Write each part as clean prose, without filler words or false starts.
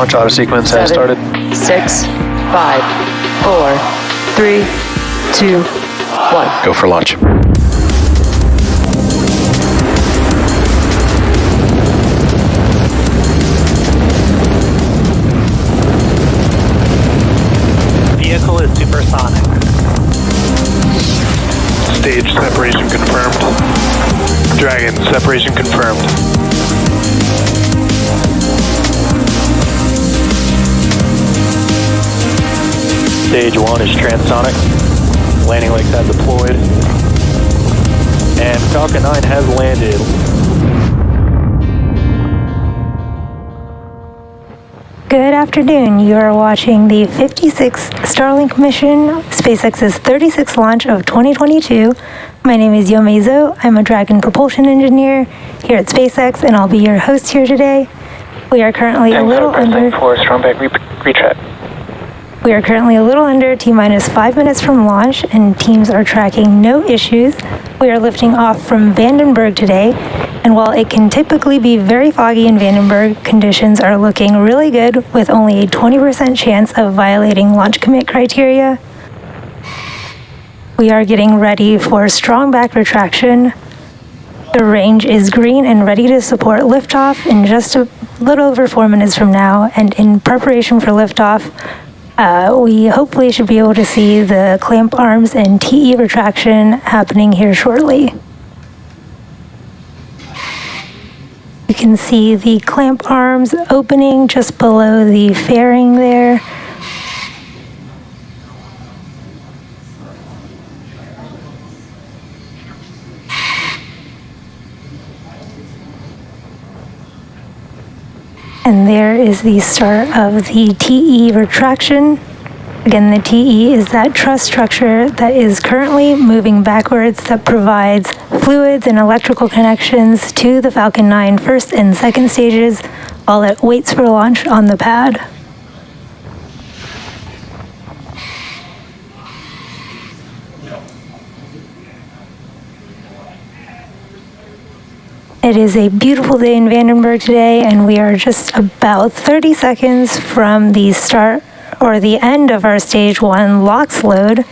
Launch auto sequence has started. 6, 5, 4, 3, 2, 1. Go for launch. Vehicle is supersonic. Stage separation confirmed. Dragon, separation confirmed. Stage 1 is transonic. Landing legs have deployed. And Falcon 9 has landed. Good afternoon. You are watching the 56th Starlink mission, SpaceX's 36th launch of 2022. My name is Yomezo. I'm a Dragon propulsion engineer here at SpaceX, and I'll be your host here today. We are currently a little under... For Stromberg retract. We are currently a little under T-minus 5 minutes from launch, and teams are tracking no issues. We are lifting off from Vandenberg today, and while it can typically be very foggy in Vandenberg, conditions are looking really good with only a 20% chance of violating launch commit criteria. We are getting ready for strong back retraction. The range is green and ready to support liftoff in just a little over 4 minutes from now, and in preparation for liftoff, we hopefully should be able to see the clamp arms and TE retraction happening here shortly. You can see the clamp arms opening just below the fairing there. And there is the start of the TE retraction. Again, the TE is that truss structure that is currently moving backwards that provides fluids and electrical connections to the Falcon 9 first and second stages while it waits for launch on the pad. It is a beautiful day in Vandenberg today, and we are just about 30 seconds from the start or the end of our stage 1 LOX load.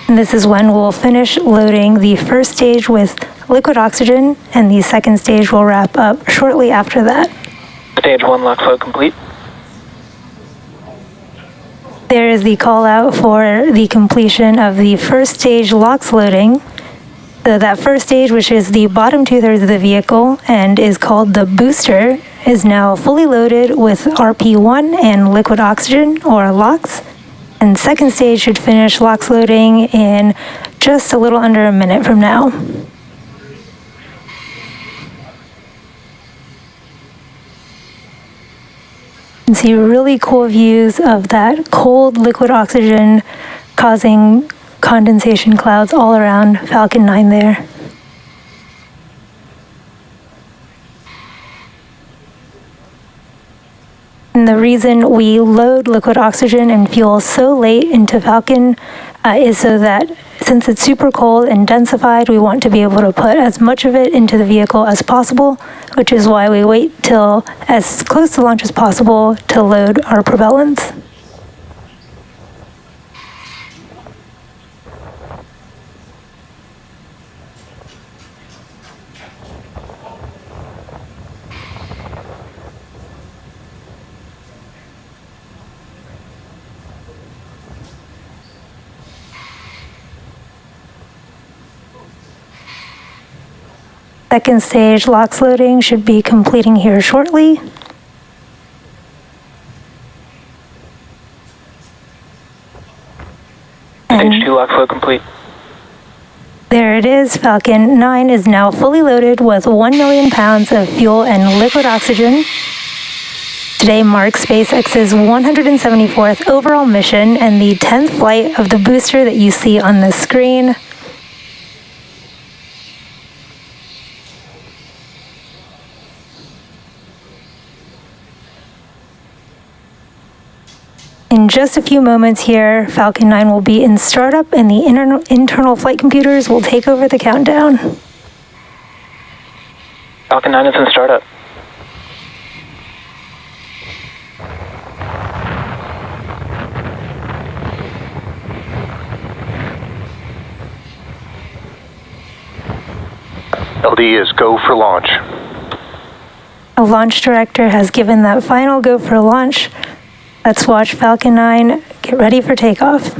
And this is when we'll finish loading the first stage with liquid oxygen, and the second stage will wrap up shortly after that. Stage 1 LOX load complete. There is the call out for the completion of the first stage LOX loading. So that first stage, which is the bottom 2/3 of the vehicle and is called the booster, is now fully loaded with RP1 and liquid oxygen, or LOX. And second stage should finish LOX loading in just a little under a minute from now. You can see really cool views of that cold liquid oxygen causing condensation clouds all around Falcon 9 there. And the reason we load liquid oxygen and fuel so late into Falcon is so that since it's super cold and densified, we want to be able to put as much of it into the vehicle as possible, which is why we wait till as close to launch as possible to load our propellants. Second stage LOX loading should be completing here shortly. Stage 2 LOX load complete. There it is. Falcon 9 is now fully loaded with 1 million pounds of fuel and liquid oxygen. Today marks SpaceX's 174th overall mission and the 10th flight of the booster that you see on the screen. In just a few moments here, Falcon 9 will be in startup and the internal flight computers will take over the countdown. Falcon 9 is in startup. LD is go for launch. A launch director has given that final go for launch. Let's watch Falcon 9 get ready for takeoff.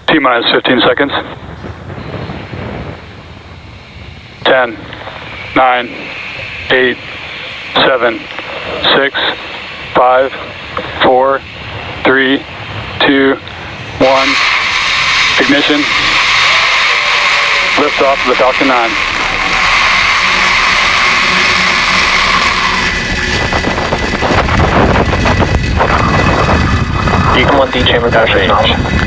T-minus 15 seconds. 10, 9, 8, 7, 6, 5, 4, 3, 2, 1. Ignition. Lift off of the Falcon 9. Beacon 1D chamber pressure is nominal.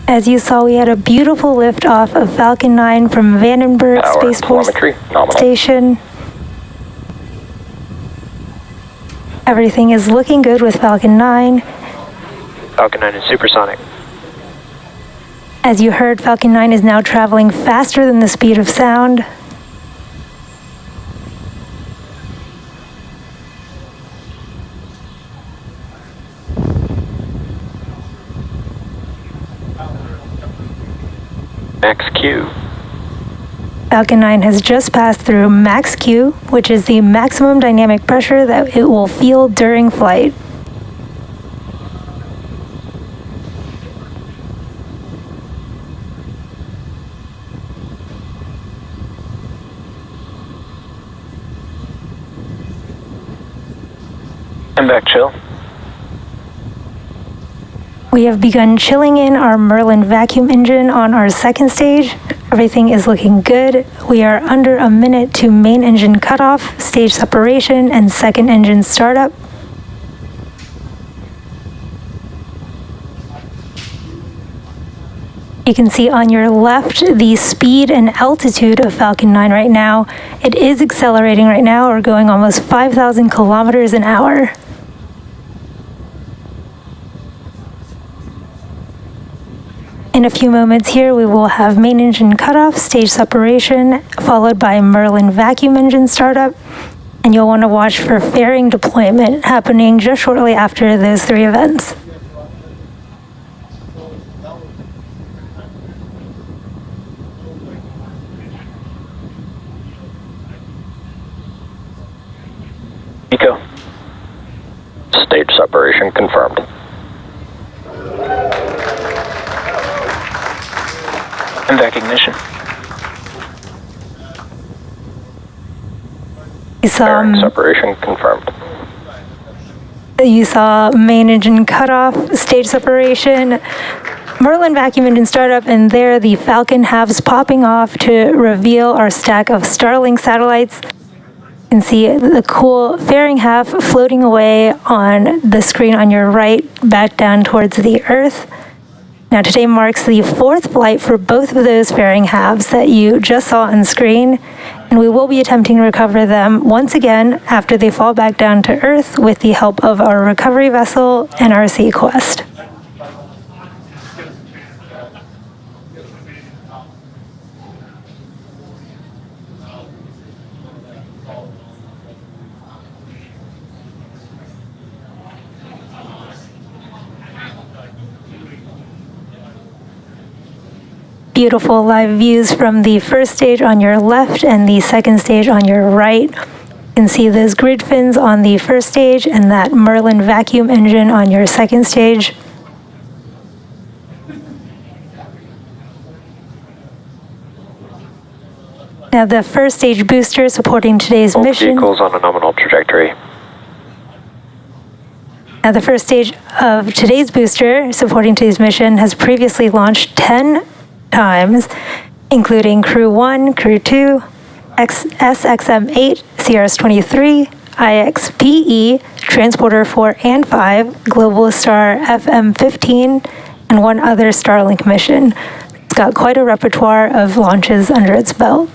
As you saw, we had a beautiful liftoff of Falcon 9 from Vandenberg Power, Space Force telemetry, nominal. Station. Everything is looking good with Falcon 9. Falcon 9 is supersonic. As you heard, Falcon 9 is now traveling faster than the speed of sound. Max Q. Falcon 9 has just passed through max Q, which is the maximum dynamic pressure that it will feel during flight. And back chill. We have begun chilling in our Merlin vacuum engine on our second stage. Everything is looking good. We are under a minute to main engine cutoff, stage separation, and second engine startup. You can see on your left the speed and altitude of Falcon 9 right now. It is accelerating right now. We're going almost 5,000 kilometers an hour. In a few moments here, we will have main engine cutoff, stage separation, followed by Merlin vacuum engine startup. And you'll want to watch for fairing deployment happening just shortly after those three events. Eco. Stage separation confirmed. And back ignition. Bearing separation confirmed. You saw main engine cutoff, stage separation, Merlin vacuum engine startup, and there the Falcon halves popping off to reveal our stack of Starlink satellites. You can see the cool fairing half floating away on the screen on your right, back down towards the Earth. Now today marks the fourth flight for both of those fairing halves that you just saw on screen, and we will be attempting to recover them once again after they fall back down to Earth with the help of our recovery vessel, NRC Quest. Beautiful live views from the first stage on your left and the second stage on your right. You can see those grid fins on the first stage and that Merlin vacuum engine on your second stage. Now the first stage booster supporting today's Both mission. vehicles on a nominal trajectory. Now the first stage of today's booster supporting today's mission has previously launched 10 times, including Crew 1, Crew 2, SXM-8, CRS-23, IXPE, Transporter 4 and 5, Global Star FM-15, and one other Starlink mission. It's got quite a repertoire of launches under its belt.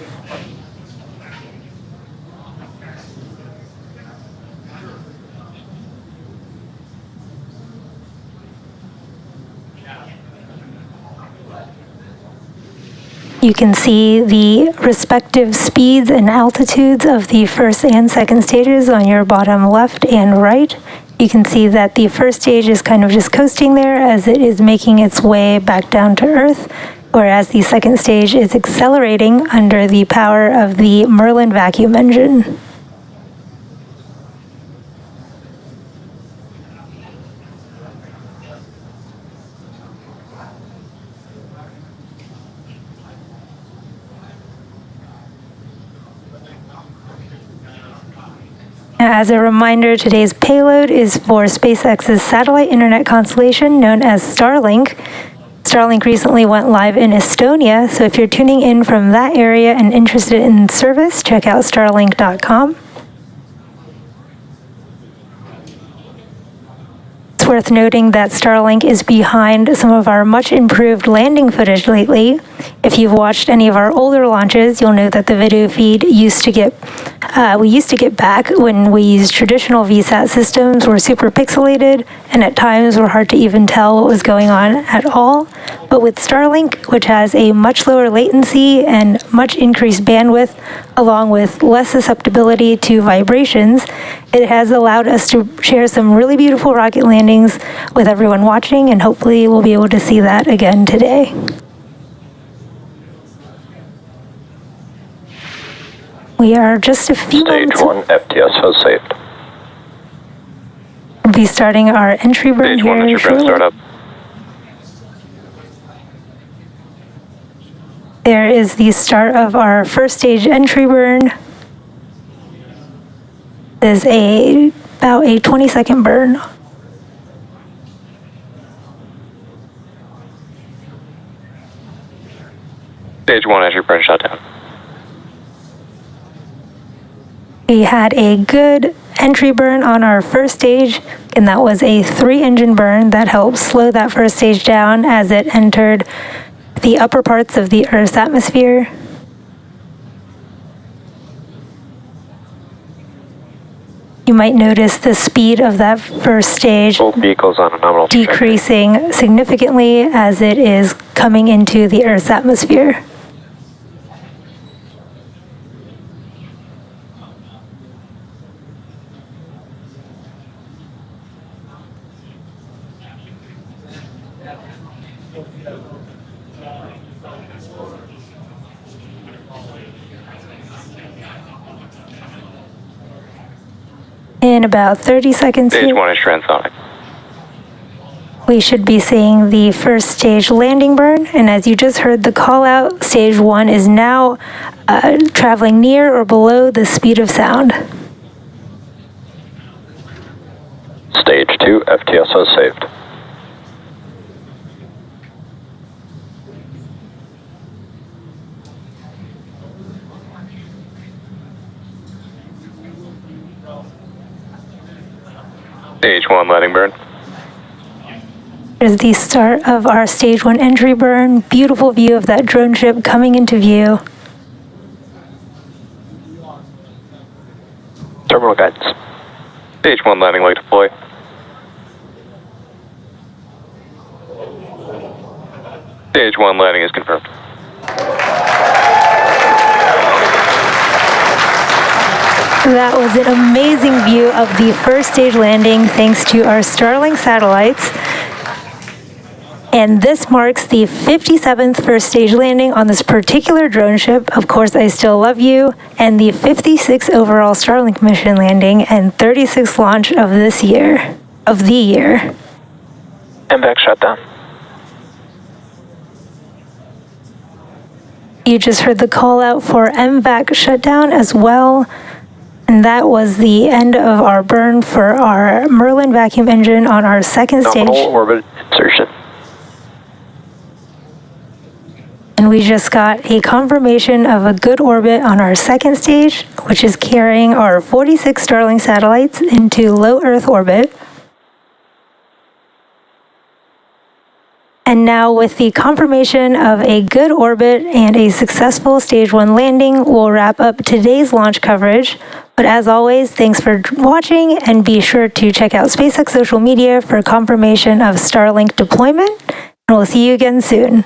You can see the respective speeds and altitudes of the first and second stages on your bottom left and right. You can see that the first stage is kind of just coasting there as it is making its way back down to Earth, whereas the second stage is accelerating under the power of the Merlin vacuum engine. as a reminder, today's payload is for SpaceX's satellite internet constellation known as Starlink. Starlink recently went live in Estonia, so if you're tuning in from that area and interested in service, check out starlink.com. It's worth noting that Starlink is behind some of our much improved landing footage lately. If you've watched any of our older launches, you'll know that the video feed used to get back when we used traditional VSAT systems were super pixelated and at times were hard to even tell what was going on at all. But with Starlink, which has a much lower latency and much increased bandwidth, along with less susceptibility to vibrations, it has allowed us to share some really beautiful rocket landings with everyone watching, and hopefully we'll be able to see that again today. We are just a few moments. Stage 1 FTS has saved. We'll be starting our entry burn Stage 1 here is your shortly. startup. There is the start of our first stage entry burn. This is about a 20-second burn. Stage 1 entry burn shutdown. We had a good entry burn on our first stage, and that was a 3-engine burn that helped slow that first stage down as it entered the upper parts of the Earth's atmosphere. You might notice the speed of that first stage Both vehicles on a nominal trajectory. decreasing significantly as it is coming into the Earth's atmosphere. In about 30 seconds Stage here, 1 is transonic. we should be seeing the first stage landing burn, and as you just heard the call out, stage 1 is now traveling near or below the speed of sound. Stage 2 FTS has saved. Stage 1 landing burn. Here's the start of our stage 1 entry burn. Beautiful view of that drone ship coming into view. Terminal guidance. Stage 1 landing light deploy. Stage 1 landing is confirmed. That was an amazing view of the first stage landing thanks to our Starlink satellites. And this marks the 57th first stage landing on this particular drone ship, Of Course I Still Love You, and the 56th overall Starlink mission landing and 36th launch of the year. MVAC shutdown. You just heard the call out for MVAC shutdown as well. And that was the end of our burn for our Merlin vacuum engine on our second stage. Nominal orbit insertion. And we just got a confirmation of a good orbit on our second stage, which is carrying our 46 Starlink satellites into low Earth orbit. And now with the confirmation of a good orbit and a successful stage 1 landing, we'll wrap up today's launch coverage. But as always, thanks for watching, and be sure to check out SpaceX social media for confirmation of Starlink deployment. And we'll see you again soon.